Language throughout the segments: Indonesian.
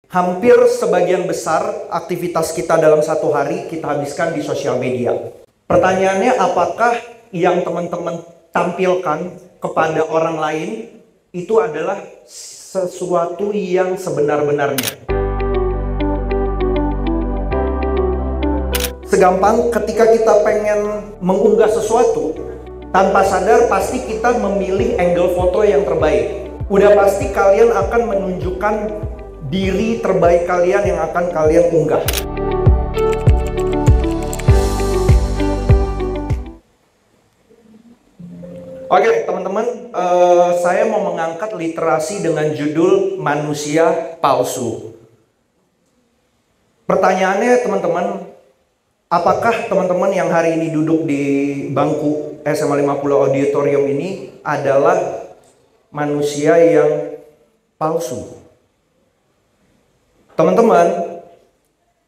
Hampir sebagian besar aktivitas kita dalam satu hari kita habiskan di sosial media. Pertanyaannya, apakah yang teman-teman tampilkan kepada orang lain itu adalah sesuatu yang sebenar-benarnya? Segampang ketika kita pengen mengunggah sesuatu, tanpa sadar pasti kita memilih angle foto yang terbaik. Udah pasti kalian akan menunjukkan diri terbaik kalian yang akan kalian unggah. Oke, teman-teman, saya mau mengangkat literasi dengan judul Manusia Palsu. Pertanyaannya, teman-teman, apakah teman-teman yang hari ini duduk di bangku SMA 50 Auditorium ini adalah manusia yang palsu? Teman-teman,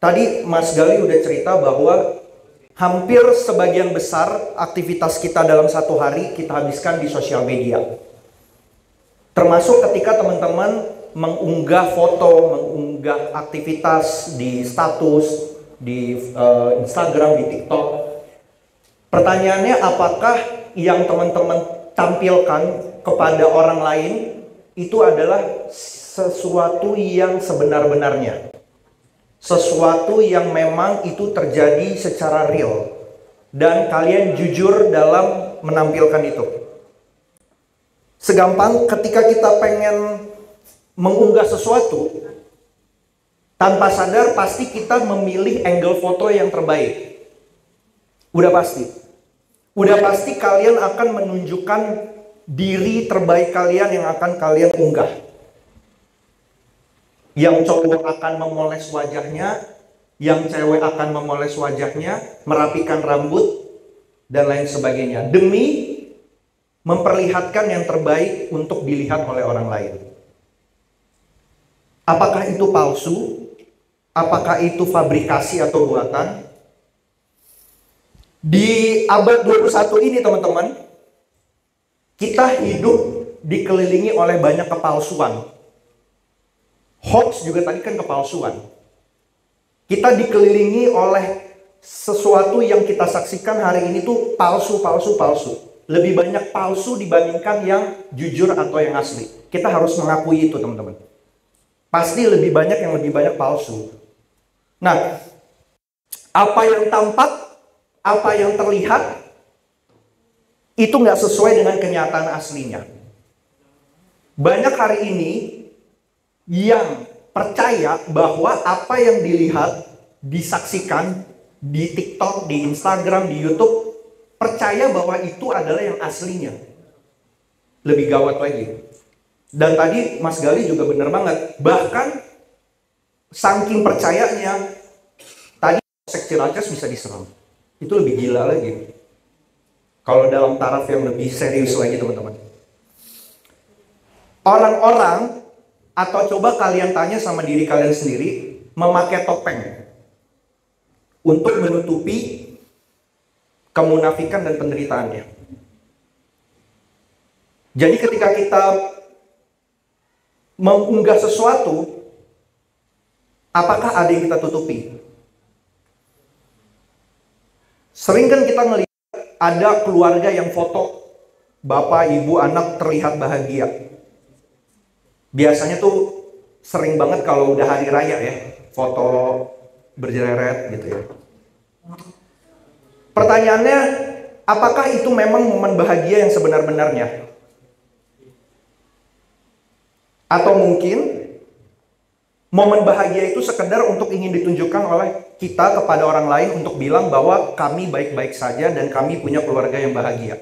tadi Mas Gali udah cerita bahwa hampir sebagian besar aktivitas kita dalam satu hari kita habiskan di sosial media. Termasuk ketika teman-teman mengunggah foto, mengunggah aktivitas di status, di Instagram, di TikTok. Pertanyaannya, apakah yang teman-teman tampilkan kepada orang lain itu adalah sesuatu yang sebenar-benarnya, sesuatu yang memang itu terjadi secara real dan kalian jujur dalam menampilkan itu? Segampang ketika kita pengen mengunggah sesuatu, tanpa sadar pasti kita memilih angle foto yang terbaik. Udah pasti kalian akan menunjukkan diri terbaik kalian yang akan kalian unggah. Yang cowok akan memoles wajahnya, yang cewek akan memoles wajahnya, merapikan rambut, dan lain sebagainya, demi memperlihatkan yang terbaik untuk dilihat oleh orang lain. Apakah itu palsu? Apakah itu fabrikasi atau buatan? Di abad 21 ini, teman-teman, kita hidup dikelilingi oleh banyak kepalsuan. Hoax juga tadi kan kepalsuan. Kita dikelilingi oleh sesuatu yang kita saksikan hari ini tuh palsu. Lebih banyak palsu dibandingkan yang jujur atau yang asli. Kita harus mengakui itu, teman-teman. Pasti lebih banyak palsu. Nah, apa yang tampak, apa yang terlihat, itu nggak sesuai dengan kenyataan aslinya. Banyak hari ini yang percaya bahwa apa yang dilihat, disaksikan di TikTok, di Instagram, di YouTube, percaya bahwa itu adalah yang aslinya. Lebih gawat lagi. Dan tadi Mas Gali juga benar banget. Bahkan saking percayanya, tadi Polsek Ciracas bisa diserang. Itu lebih gila lagi. Kalau dalam taraf yang lebih serius lagi, teman-teman. Orang-orang, atau coba kalian tanya sama diri kalian sendiri, memakai topeng untuk menutupi kemunafikan dan penderitaannya. Jadi ketika kita mengunggah sesuatu, apakah ada yang kita tutupi? Sering kan kita ngelihat ada keluarga yang foto bapak, ibu, anak terlihat bahagia. Biasanya tuh sering banget kalau udah hari raya ya, foto berjeret gitu ya. Pertanyaannya, apakah itu memang momen bahagia yang sebenar-benarnya? Atau mungkin momen bahagia itu sekedar untuk ingin ditunjukkan oleh kita kepada orang lain untuk bilang bahwa kami baik-baik saja dan kami punya keluarga yang bahagia.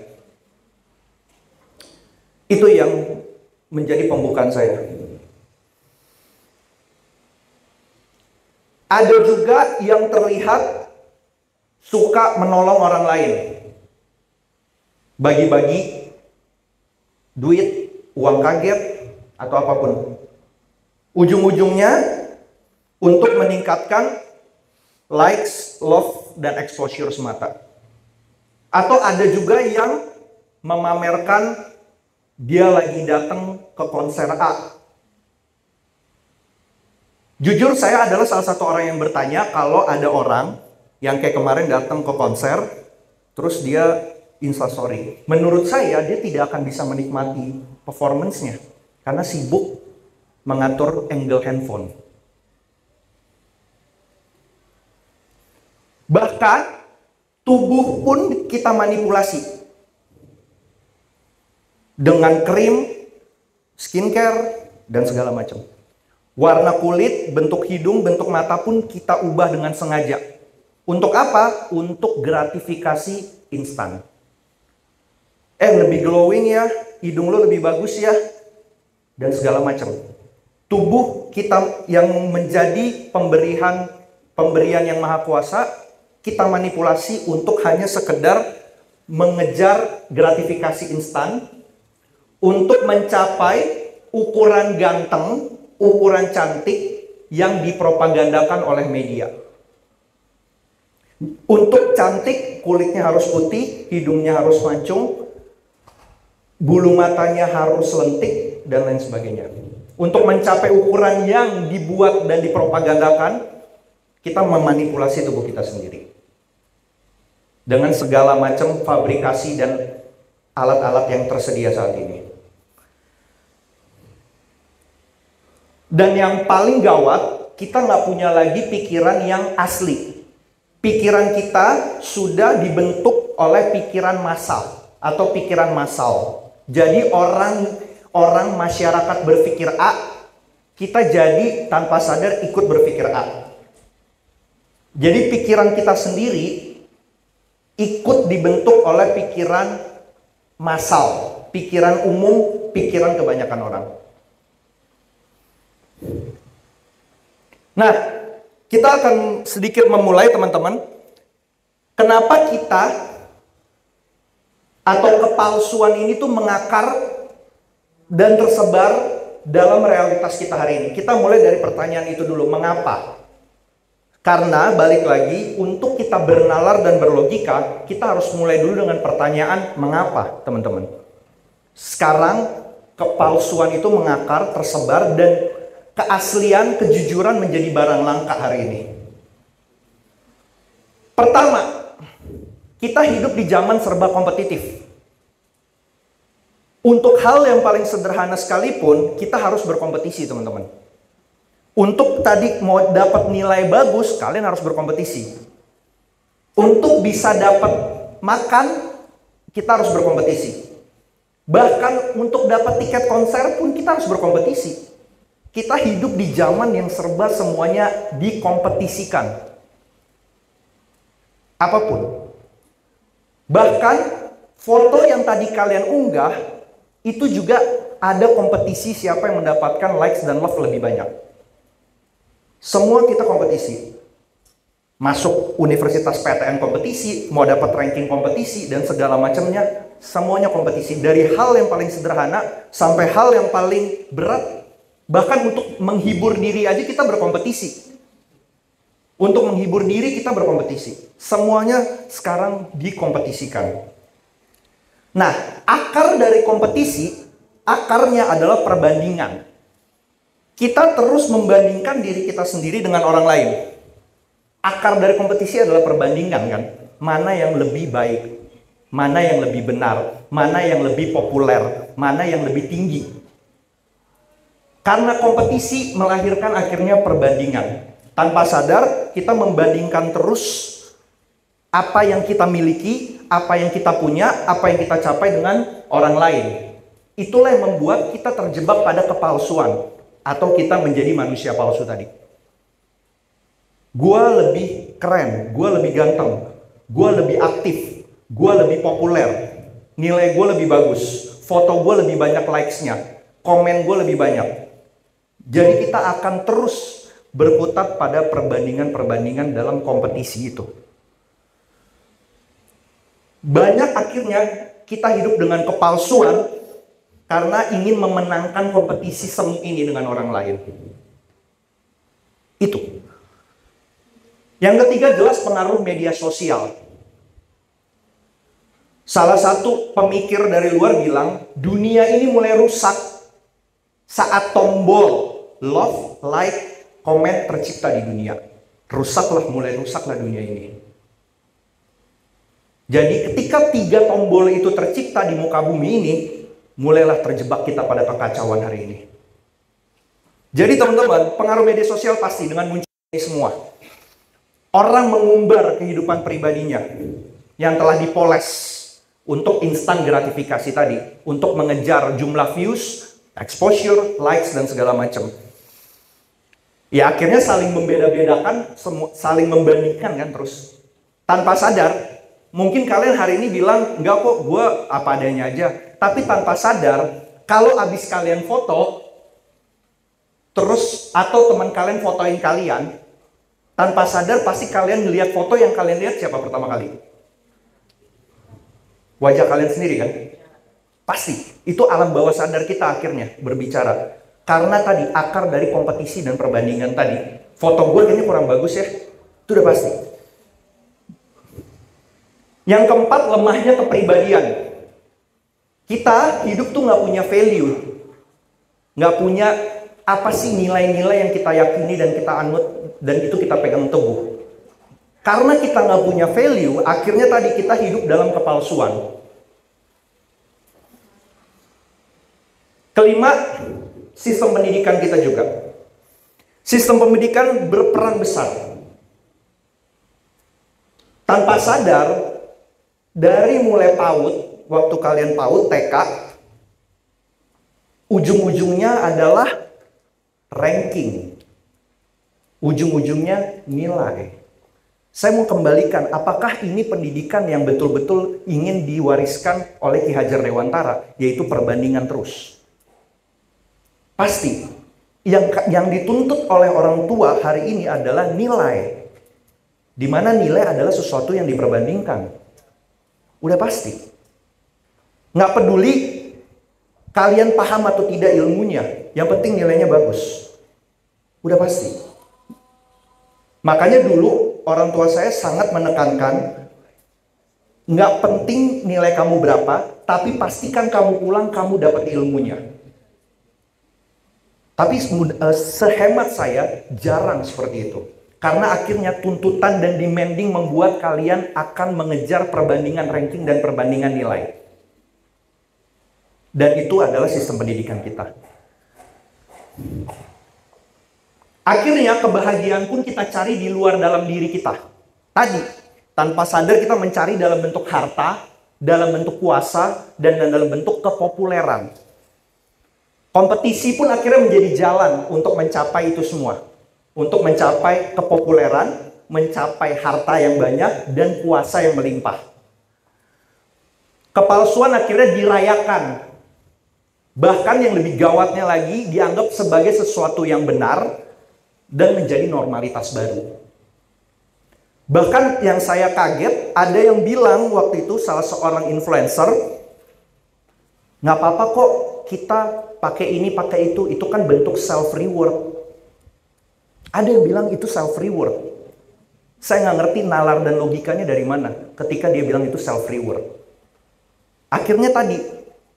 Itu yang menjadi pembukaan saya. Ada juga yang terlihat suka menolong orang lain. Bagi-bagi duit, uang kaget, atau apapun. Ujung-ujungnya untuk meningkatkan likes, love, dan exposure semata. Atau ada juga yang memamerkan dia lagi datang ke konser A. Jujur saya adalah salah satu orang yang bertanya kalau ada orang yang kayak kemarin datang ke konser, terus dia instastory. Menurut saya dia tidak akan bisa menikmati performance-nya karena sibuk mengatur angle handphone. Bahkan tubuh pun kita manipulasi dengan krim, skincare, dan segala macam. Warna kulit, bentuk hidung, bentuk mata pun kita ubah dengan sengaja. Untuk apa? Untuk gratifikasi instan. Lebih glowing ya, hidung lo lebih bagus ya, dan segala macam. Tubuh kita yang menjadi pemberian yang maha kuasa, kita manipulasi untuk hanya sekedar mengejar gratifikasi instan, untuk mencapai ukuran ganteng, ukuran cantik yang dipropagandakan oleh media. Untuk cantik, kulitnya harus putih, hidungnya harus mancung, bulu matanya harus lentik, dan lain sebagainya. Untuk mencapai ukuran yang dibuat dan dipropagandakan, kita memanipulasi tubuh kita sendiri. Dengan segala macam fabrikasi dan alat-alat yang tersedia saat ini. Dan yang paling gawat, kita nggak punya lagi pikiran yang asli. Pikiran kita sudah dibentuk oleh pikiran massal atau pikiran massal. Jadi orang masyarakat berpikir A, kita jadi tanpa sadar ikut berpikir A. Jadi pikiran kita sendiri ikut dibentuk oleh pikiran massal, pikiran umum, pikiran kebanyakan orang. Nah, kita akan sedikit memulai teman-teman. Kenapa kita atau kepalsuan ini tuh mengakar dan tersebar dalam realitas kita hari ini. Kita mulai dari pertanyaan itu dulu, mengapa? Karena balik lagi, untuk kita bernalar dan berlogika, kita harus mulai dulu dengan pertanyaan mengapa, teman-teman. Sekarang kepalsuan itu mengakar, tersebar, dan keaslian, kejujuran menjadi barang langka hari ini. Pertama, kita hidup di zaman serba kompetitif. Untuk hal yang paling sederhana sekalipun, kita harus berkompetisi, teman-teman. Untuk tadi mau dapat nilai bagus, kalian harus berkompetisi. Untuk bisa dapat makan, kita harus berkompetisi. Bahkan untuk dapat tiket konser pun kita harus berkompetisi. Kita hidup di zaman yang serba semuanya dikompetisikan. Apapun. Bahkan foto yang tadi kalian unggah, itu juga ada kompetisi siapa yang mendapatkan likes dan love lebih banyak. Semua kita kompetisi. Masuk universitas PTN kompetisi, mau dapat ranking kompetisi, dan segala macamnya, semuanya kompetisi. Dari hal yang paling sederhana, sampai hal yang paling berat. Bahkan untuk menghibur diri aja kita berkompetisi. Untuk menghibur diri kita berkompetisi. Semuanya sekarang dikompetisikan. Nah, akar dari kompetisi, akarnya adalah perbandingan. Kita terus membandingkan diri kita sendiri dengan orang lain. Akar dari kompetisi adalah perbandingan kan. Mana yang lebih baik, mana yang lebih benar, mana yang lebih populer, mana yang lebih tinggi. Karena kompetisi melahirkan akhirnya perbandingan. Tanpa sadar kita membandingkan terus apa yang kita miliki, apa yang kita punya, apa yang kita capai dengan orang lain. Itulah yang membuat kita terjebak pada kepalsuan. Atau kita menjadi manusia palsu tadi. Gua lebih keren, gua lebih ganteng, gua lebih aktif, gua lebih populer, nilai gua lebih bagus, foto gua lebih banyak likes-nya, komen gua lebih banyak. Jadi kita akan terus berkutat pada perbandingan-perbandingan dalam kompetisi itu. Banyak akhirnya kita hidup dengan kepalsuan karena ingin memenangkan kompetisi semu ini dengan orang lain. Itu. Yang ketiga jelas pengaruh media sosial. Salah satu pemikir dari luar bilang, dunia ini mulai rusak saat tombol love, like, Komen tercipta di dunia. Mulai rusaklah dunia ini. Jadi ketika 3 tombol itu tercipta di muka bumi ini, mulailah terjebak kita pada kekacauan hari ini. Jadi teman-teman, pengaruh media sosial pasti dengan muncul ini semua. Orang mengumbar kehidupan pribadinya yang telah dipoles untuk instan gratifikasi tadi, untuk mengejar jumlah views, exposure, likes, dan segala macam. Ya akhirnya saling membeda-bedakan, saling membandingkan kan terus. Tanpa sadar, mungkin kalian hari ini bilang, enggak kok, gue apa adanya aja. Tapi tanpa sadar, kalau abis kalian foto, terus atau teman kalian fotoin kalian, tanpa sadar pasti kalian ngelihat foto yang kalian lihat siapa pertama kali? Wajah kalian sendiri kan? Pasti. Itu alam bawah sadar kita akhirnya berbicara. Karena tadi akar dari kompetisi dan perbandingan tadi. Foto gue kayaknya kurang bagus ya. Itu udah pasti. Yang keempat, lemahnya kepribadian. Kita hidup tuh nggak punya value. Nggak punya apa sih nilai-nilai yang kita yakini dan kita anut dan itu kita pegang teguh. Karena kita nggak punya value, akhirnya tadi kita hidup dalam kepalsuan. Kelima, sistem pendidikan kita juga. Sistem pendidikan berperan besar. Tanpa sadar, dari mulai PAUD, waktu kalian PAUD, TK, ujung-ujungnya adalah ranking. Ujung-ujungnya nilai. Saya mau kembalikan, apakah ini pendidikan yang betul-betul ingin diwariskan oleh Ki Hajar Dewantara, yaitu perbandingan terus? Pasti. Yang dituntut oleh orang tua hari ini adalah nilai. Di mana nilai adalah sesuatu yang diperbandingkan. Udah pasti. Nggak peduli kalian paham atau tidak ilmunya, yang penting nilainya bagus. Udah pasti. Makanya dulu orang tua saya sangat menekankan, nggak penting nilai kamu berapa, tapi pastikan kamu pulang kamu dapat ilmunya. Tapi sehemat saya jarang seperti itu. Karena akhirnya tuntutan dan demanding membuat kalian akan mengejar perbandingan ranking dan perbandingan nilai. Dan itu adalah sistem pendidikan kita. Akhirnya kebahagiaan pun kita cari di luar dalam diri kita. Tadi, tanpa sadar kita mencari dalam bentuk harta, dalam bentuk kuasa, dan dalam bentuk kepopuleran. Kompetisi pun akhirnya menjadi jalan untuk mencapai itu semua. Untuk mencapai kepopuleran, mencapai harta yang banyak, dan kuasa yang melimpah. Kepalsuan akhirnya dirayakan. Bahkan yang lebih gawatnya lagi, dianggap sebagai sesuatu yang benar, dan menjadi normalitas baru. Bahkan yang saya kaget, ada yang bilang waktu itu salah seorang influencer, nggak apa-apa kok kita pakai ini, pakai itu kan bentuk self-reward. Ada yang bilang itu self-reward. Saya nggak ngerti nalar dan logikanya dari mana ketika dia bilang itu self-reward. Akhirnya tadi,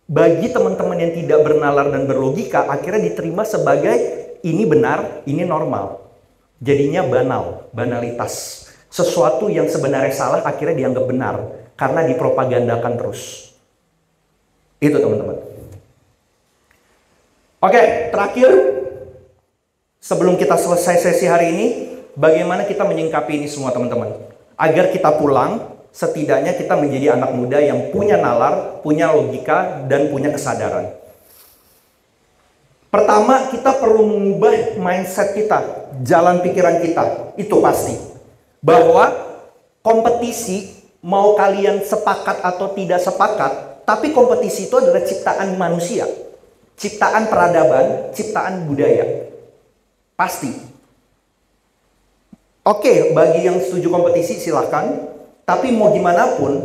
bagi teman-teman yang tidak bernalar dan berlogika, akhirnya diterima sebagai ini benar, ini normal. Jadinya banalitas. Sesuatu yang sebenarnya salah akhirnya dianggap benar karena dipropagandakan terus. Itu teman-teman. Oke, terakhir, sebelum kita selesai sesi hari ini, bagaimana kita menyingkapi ini semua teman-teman? Agar kita pulang, setidaknya kita menjadi anak muda yang punya nalar, punya logika, dan punya kesadaran. Pertama, kita perlu mengubah mindset kita, jalan pikiran kita, itu pasti. Bahwa kompetisi, mau kalian sepakat atau tidak sepakat, tapi kompetisi itu adalah ciptaan manusia. Ciptaan peradaban, ciptaan budaya. Pasti. Oke, bagi yang setuju kompetisi silahkan. Tapi mau gimana pun,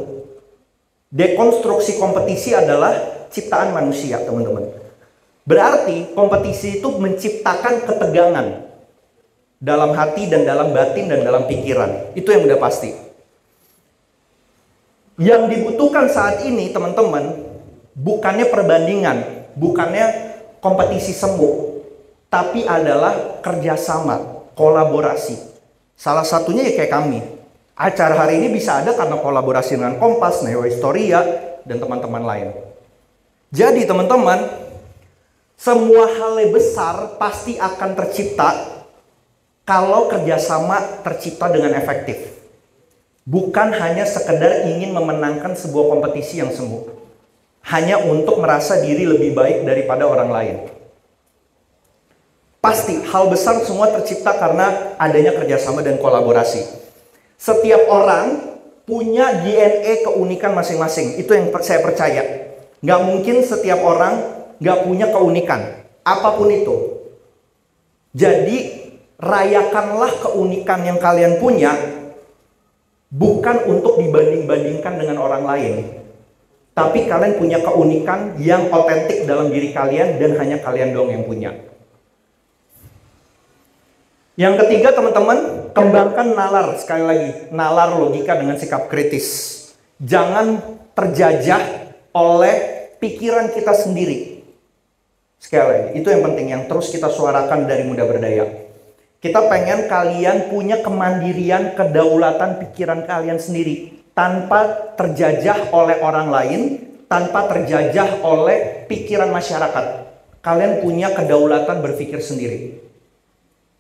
dekonstruksi kompetisi adalah ciptaan manusia, teman-teman. Berarti kompetisi itu menciptakan ketegangan dalam hati dan dalam batin dan dalam pikiran. Itu yang udah pasti. Yang dibutuhkan saat ini, teman-teman, bukannya perbandingan, bukannya kompetisi semu, tapi adalah kerjasama. kolaborasi. Salah satunya ya kayak kami. Acara hari ini bisa ada karena kolaborasi dengan Kompas, Neo Historia, dan teman-teman lain. Jadi teman-teman, semua hal yang besar pasti akan tercipta kalau kerjasama tercipta dengan efektif. Bukan hanya sekedar ingin memenangkan sebuah kompetisi yang semu. Hanya untuk merasa diri lebih baik daripada orang lain. Pasti hal besar semua tercipta karena adanya kerjasama dan kolaborasi. Setiap orang punya DNA keunikan masing-masing. Itu yang saya percaya. Nggak mungkin setiap orang nggak punya keunikan. Apapun itu. Jadi, rayakanlah keunikan yang kalian punya. Bukan untuk dibanding-bandingkan dengan orang lain. Tapi kalian punya keunikan yang otentik dalam diri kalian dan hanya kalian doang yang punya. Yang ketiga teman-teman, kembangkan nalar. Sekali lagi, nalar logika dengan sikap kritis. Jangan terjajah oleh pikiran kita sendiri. Sekali lagi, itu yang penting, yang terus kita suarakan dari Muda Berdaya. Kita pengen kalian punya kemandirian, kedaulatan pikiran kalian sendiri. Tanpa terjajah oleh orang lain, tanpa terjajah oleh pikiran masyarakat. Kalian punya kedaulatan berpikir sendiri.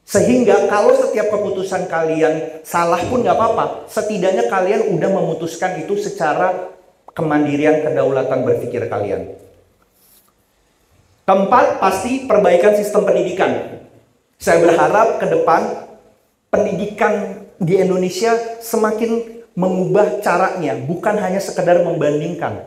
Sehingga kalau setiap keputusan kalian salah pun nggak apa-apa. Setidaknya kalian udah memutuskan itu secara kemandirian, kedaulatan berpikir kalian. Keempat, pasti perbaikan sistem pendidikan. Saya berharap ke depan pendidikan di Indonesia semakin mengubah caranya. Bukan hanya sekedar membandingkan.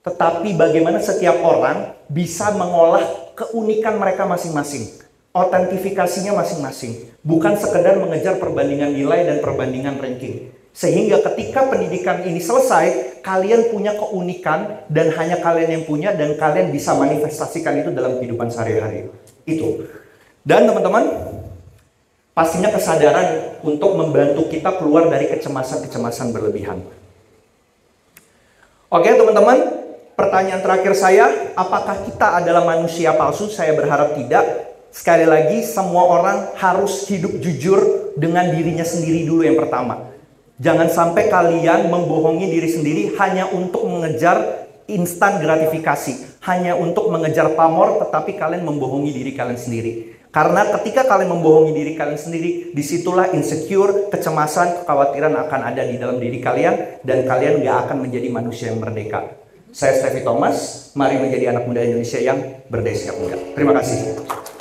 Tetapi bagaimana setiap orang bisa mengolah keunikan mereka masing-masing. Otentifikasinya masing-masing, bukan sekedar mengejar perbandingan nilai dan perbandingan ranking. Sehingga ketika pendidikan ini selesai, kalian punya keunikan dan hanya kalian yang punya dan kalian bisa manifestasikan itu dalam kehidupan sehari-hari. Itu. Dan teman-teman, pastinya kesadaran untuk membantu kita keluar dari kecemasan-kecemasan berlebihan. Oke teman-teman, pertanyaan terakhir saya, apakah kita adalah manusia palsu? Saya berharap tidak. Sekali lagi, semua orang harus hidup jujur dengan dirinya sendiri dulu yang pertama. Jangan sampai kalian membohongi diri sendiri hanya untuk mengejar instan gratifikasi. Hanya untuk mengejar pamor, tetapi kalian membohongi diri kalian sendiri. Karena ketika kalian membohongi diri kalian sendiri, disitulah insecure, kecemasan, kekhawatiran akan ada di dalam diri kalian. Dan kalian gak akan menjadi manusia yang merdeka. Saya Steffi Thomas, mari menjadi anak muda Indonesia yang berdaya sikap muda. Terima kasih.